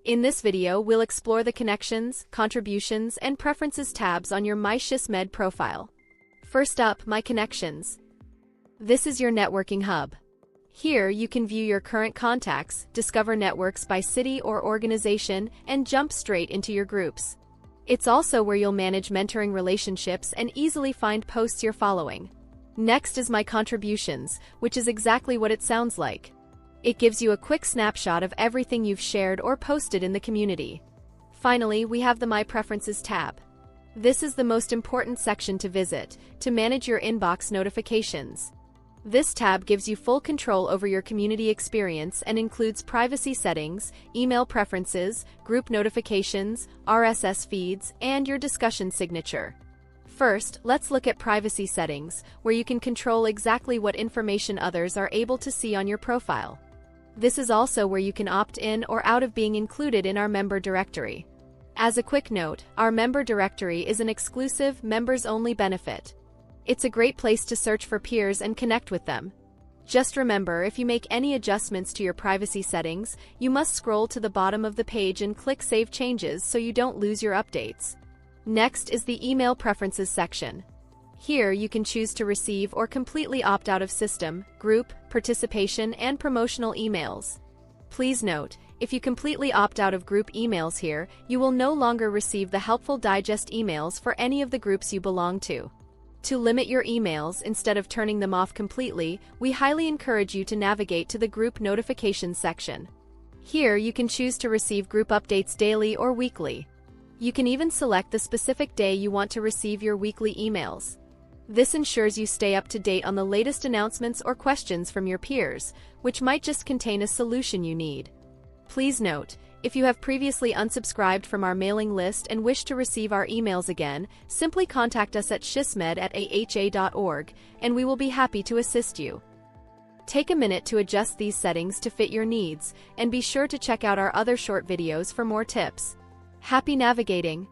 In this video, we'll explore the connections, contributions, and preferences tabs on your MySHSMD profile. First up, My Connections. This is your networking hub. Here, you can view your current contacts, discover networks by city or organization, and jump straight into your groups. It's also where you'll manage mentoring relationships and easily find posts you're following. Next is My Contributions, which is exactly what it sounds like. It gives you a quick snapshot of everything you've shared or posted in the community. Finally, we have the My Preferences tab. This is the most important section to visit, to manage your inbox notifications. This tab gives you full control over your community experience and includes privacy settings, email preferences, group notifications, RSS feeds, and your discussion signature. First, let's look at privacy settings, where you can control exactly what information others are able to see on your profile. This is also where you can opt in or out of being included in our member directory. As a quick note, our member directory is an exclusive, members-only benefit. It's a great place to search for peers and connect with them. Just remember, if you make any adjustments to your privacy settings, you must scroll to the bottom of the page and click Save Changes so you don't lose your updates. Next is the Email Preferences section. Here, you can choose to receive or completely opt out of system, group, participation, and promotional emails. Please note, if you completely opt out of group emails here, you will no longer receive the helpful digest emails for any of the groups you belong to. To limit your emails instead of turning them off completely, we highly encourage you to navigate to the Group Notifications section. Here, you can choose to receive group updates daily or weekly. You can even select the specific day you want to receive your weekly emails. This ensures you stay up to date on the latest announcements or questions from your peers, which might just contain a solution you need. Please note, if you have previously unsubscribed from our mailing list and wish to receive our emails again, simply contact us at shsmed@aha.org, and we will be happy to assist you. Take a minute to adjust these settings to fit your needs, and be sure to check out our other short videos for more tips. Happy navigating!